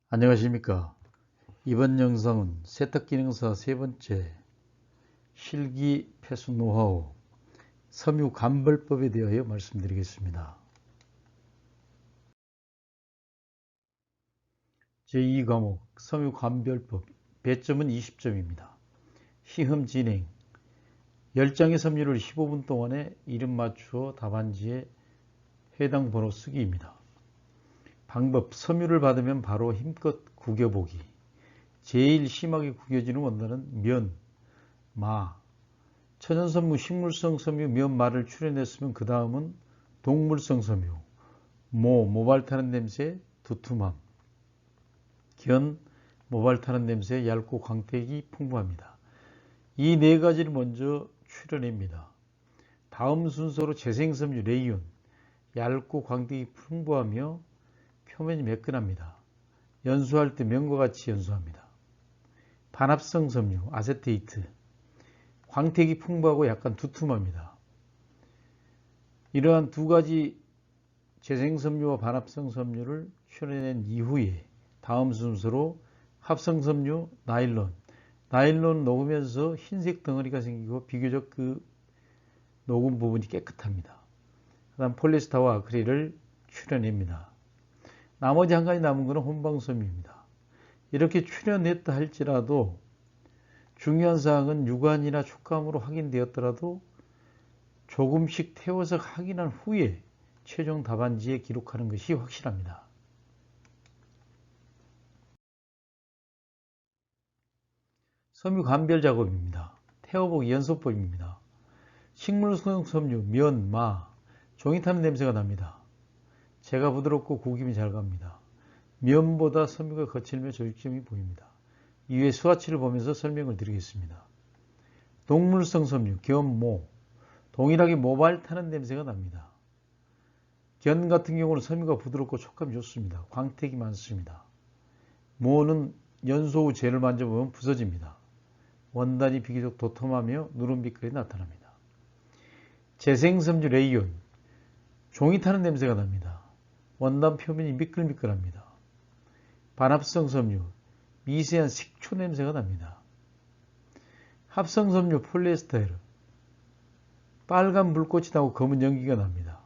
안녕하십니까. 이번 영상은 세탁기능사 세 번째 실기 폐수 노하우 섬유 감별법에 대하여 말씀드리겠습니다. 제2과목 섬유 감별법 배점은 20점입니다. 시험 진행 10장의 섬유를 15분 동안에 이름 맞추어 답안지에 해당 번호 쓰기입니다. 방법 섬유를 받으면 바로 힘껏 구겨보기. 제일 심하게 구겨지는 원단은 면, 마, 천연섬유, 식물성 섬유, 면, 마를 추려냈으면 그 다음은 동물성 섬유, 모발 타는 냄새, 두툼함, 견, 모발 타는 냄새, 얇고 광택이 풍부합니다. 이 네 가지를 먼저 추려냅니다. 다음 순서로 재생섬유, 레이온, 얇고 광택이 풍부하며 표면이 매끈합니다. 연수할 때 면과 같이 연수합니다. 반합성 섬유, 아세테이트, 광택이 풍부하고 약간 두툼합니다. 이러한 두 가지 재생섬유와 반합성 섬유를 추려낸 이후에 다음 순서로 합성섬유, 나일론 녹으면서 흰색 덩어리가 생기고 비교적 그 녹은 부분이 깨끗합니다. 그 다음 폴리에스터와 아크릴을 추려냅니다. 나머지 한 가지 남은 것은 혼방섬유입니다. 이렇게 추려냈다 할지라도 중요한 사항은 육안이나 촉감으로 확인되었더라도 조금씩 태워서 확인한 후에 최종 답안지에 기록하는 것이 확실합니다. 섬유 감별 작업입니다. 태워보기 연소법입니다. 식물성 섬유, 면, 마, 종이 타는 냄새가 납니다. 재가 부드럽고 구김이 잘 갑니다. 면보다 섬유가 거칠며 조직점이 보입니다. 이후에 수화치를 보면서 설명을 드리겠습니다. 동물성 섬유, 견, 모, 동일하게 모발 타는 냄새가 납니다. 견 같은 경우는 섬유가 부드럽고 촉감이 좋습니다. 광택이 많습니다. 모는 연소 후 젤을 만져보면 부서집니다. 원단이 비교적 도톰하며 누런 빛깔이 나타납니다. 재생섬유 레이온, 종이 타는 냄새가 납니다. 원단 표면이 미끌미끌합니다. 반합성 섬유, 미세한 식초 냄새가 납니다. 합성 섬유 폴리에스테르, 빨간 불꽃이 나고 검은 연기가 납니다.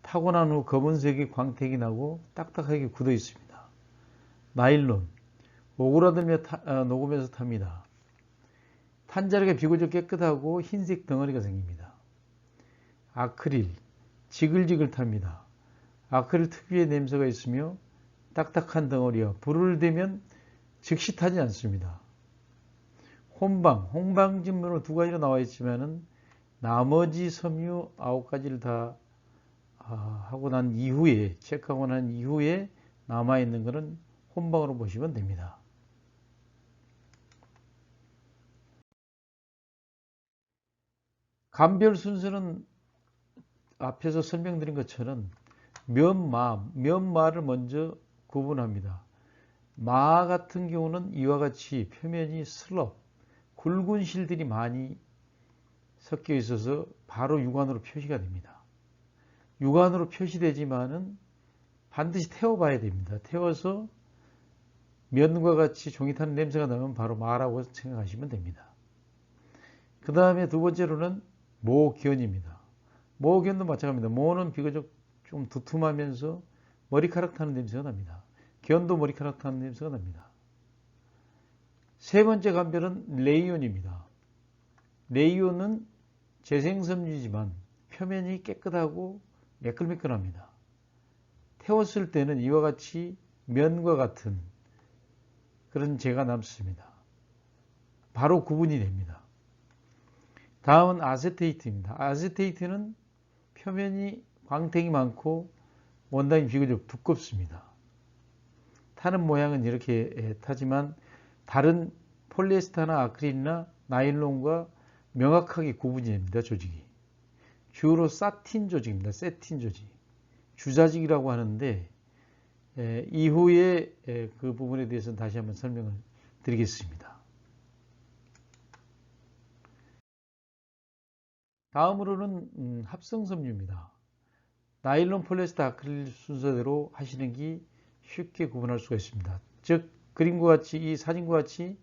타고 난 후 검은색의 광택이 나고 딱딱하게 굳어 있습니다. 나일론, 오그라들며 녹으면서 탑니다. 탄자리가 비교적 깨끗하고 흰색 덩어리가 생깁니다. 아크릴, 지글지글 탑니다. 아크릴 특유의 냄새가 있으며 딱딱한 덩어리와 불을 대면 즉시 타지 않습니다. 홍방진으로 두 가지로 나와 있지만은 나머지 섬유 9가지를 다 하고 난 이후에 체크하고 난 이후에 남아있는 것은 혼방으로 보시면 됩니다. 감별 순서는 앞에서 설명드린 것처럼 면마를 먼저 구분합니다. 마 같은 경우는 이와 같이 표면이 슬럽, 굵은 실들이 많이 섞여 있어서 바로 육안으로 표시가 됩니다. 육안으로 표시되지만은 반드시 태워봐야 됩니다. 태워서 면과 같이 종이 타는 냄새가 나면 바로 마라고 생각하시면 됩니다. 그 다음에 두 번째로는 모견입니다. 모견도 마찬가지입니다. 모는 비교적 좀 두툼하면서 머리카락 타는 냄새가 납니다. 견도 머리카락 타는 냄새가 납니다. 세 번째 감별은 레이온입니다. 레이온은 재생섬유지만 표면이 깨끗하고 매끌매끌합니다. 태웠을 때는 이와 같이 면과 같은 그런 재가 남습니다. 바로 구분이 됩니다. 다음은 아세테이트입니다. 아세테이트는 표면이 광택이 많고 원단이 비교적 두껍습니다. 타는 모양은 이렇게 타지만 다른 폴리에스터나 아크릴이나 나일론과 명확하게 구분이 됩니다. 조직이. 주로 사틴 조직입니다. 세틴 조직. 주자직이라고 하는데 이후에 그 부분에 대해서는 다시 한번 설명을 드리겠습니다. 다음으로는 합성섬유입니다. 나일론, 폴리에스터, 아크릴 순서대로 하시는 게 쉽게 구분할 수가 있습니다. 즉 그림과 같이 이 사진과 같이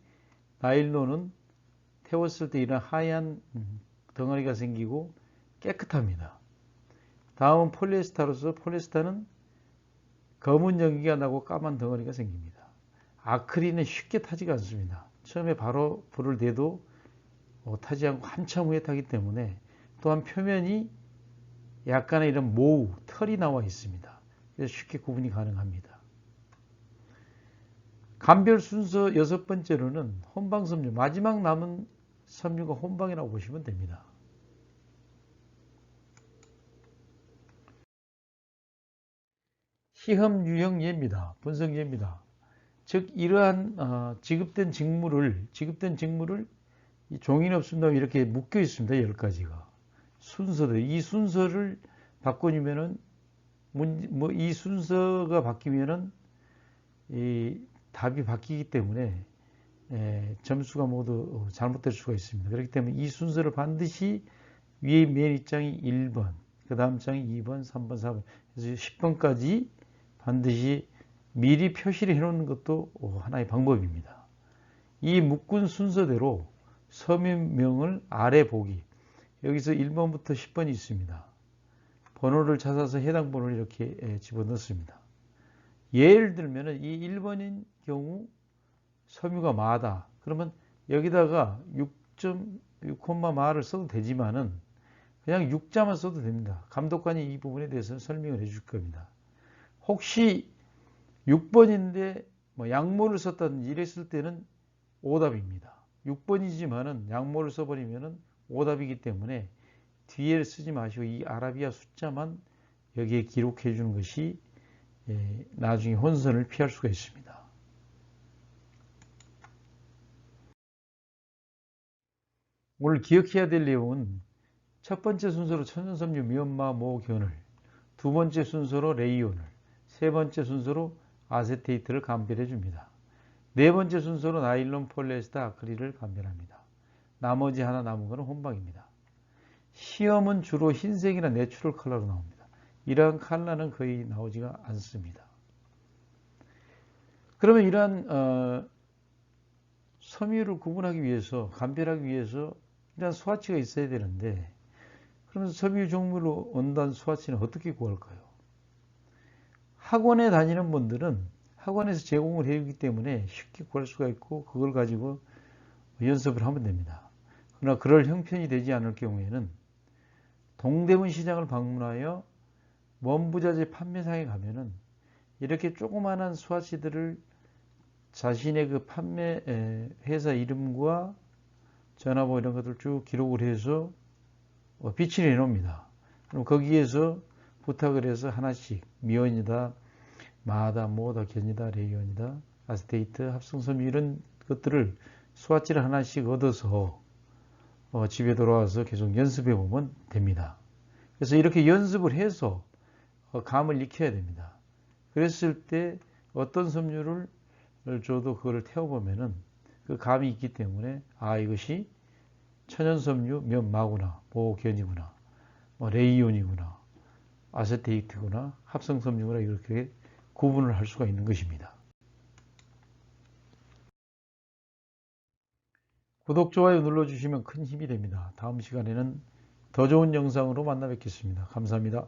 나일론은 태웠을 때 이런 하얀 덩어리가 생기고 깨끗합니다. 다음은 폴리에스타로서 폴리에스타는 검은 연기가 나고 까만 덩어리가 생깁니다. 아크릴은 쉽게 타지가 않습니다. 처음에 바로 불을 대도 타지 않고 한참 후에 타기 때문에 또한 표면이 약간의 이런 모우, 털이 나와 있습니다. 그래서 쉽게 구분이 가능합니다. 감별 순서 6번째로는 혼방 섬유, 마지막 남은 섬유가 혼방이라고 보시면 됩니다. 시험 유형 예입니다. 분석 예입니다. 즉 이러한 지급된 직물을 이 종이는 없습니다. 이렇게 묶여 있습니다. 10가지가 순서들. 이 순서를 바꿔주면은 이 순서가 바뀌면은 이 답이 바뀌기 때문에 점수가 모두 잘못될 수가 있습니다. 그렇기 때문에 이 순서를 반드시 위에 맨 윗장이 1번, 그 다음 장이 2번, 3번, 4번, 그래서 10번까지 반드시 미리 표시를 해놓는 것도 하나의 방법입니다. 이 묶은 순서대로 섬유명을 아래 보기. 여기서 1번부터 10번이 있습니다. 번호를 찾아서 해당 번호를 이렇게 집어넣습니다. 예를 들면 이 1번인 경우 섬유가 마다. 그러면 여기다가 6.6마를 써도 되지만은 그냥 6자만 써도 됩니다. 감독관이 이 부분에 대해서 설명을 해줄 겁니다. 혹시 6번인데 양모를 썼다든지 이랬을 때는 오답입니다. 6번이지만은 양모를 써버리면은 오답이기 때문에 뒤에 쓰지 마시고 이 아라비아 숫자만 여기에 기록해 주는 것이 나중에 혼선을 피할 수가 있습니다. 오늘 기억해야 될 내용은 첫 번째 순서로 천연섬유 미얀마 모견을, 두 번째 순서로 레이온을, 세 번째 순서로 아세테이트를 감별해 줍니다. 네 번째 순서로 나일론, 폴리에스터, 아크릴을 감별합니다. 나머지 하나 남은 것은 혼방입니다. 시험은 주로 흰색이나 내추럴 컬러로 나옵니다. 이러한 컬러는 거의 나오지가 않습니다. 그러면 이러한 섬유를 구분하기 위해서, 감별하기 위해서 이러한 수화치가 있어야 되는데, 그러면서 섬유 종류로 온다는 수화치는 어떻게 구할까요? 학원에 다니는 분들은 학원에서 제공을 해주기 때문에 쉽게 구할 수가 있고 그걸 가지고 연습을 하면 됩니다. 그러나 그럴 형편이 되지 않을 경우에는 동대문 시장을 방문하여 원부자재 판매상에 가면은 이렇게 조그마한 수화치들을 자신의 그 판매 회사 이름과 전화번호 이런 것들 쭉 기록을 해서 비치를 해놓습니다. 그럼 거기에서 부탁을 해서 하나씩 미연이다, 마다, 모다, 견이다, 레이온이다, 아세테이트, 합성섬유 이런 것들을 수화치를 하나씩 얻어서 집에 돌아와서 계속 연습해 보면 됩니다. 그래서 이렇게 연습을 해서 감을 익혀야 됩니다. 그랬을 때 어떤 섬유를 줘도 그거를 태워보면은 그 감이 있기 때문에 이것이 천연섬유 면마구나, 모견이구나, 레이온이구나, 아세테이트구나, 합성섬유구나 이렇게 구분을 할 수가 있는 것입니다. 구독, 좋아요 눌러주시면 큰 힘이 됩니다. 다음 시간에는 더 좋은 영상으로 만나 뵙겠습니다. 감사합니다.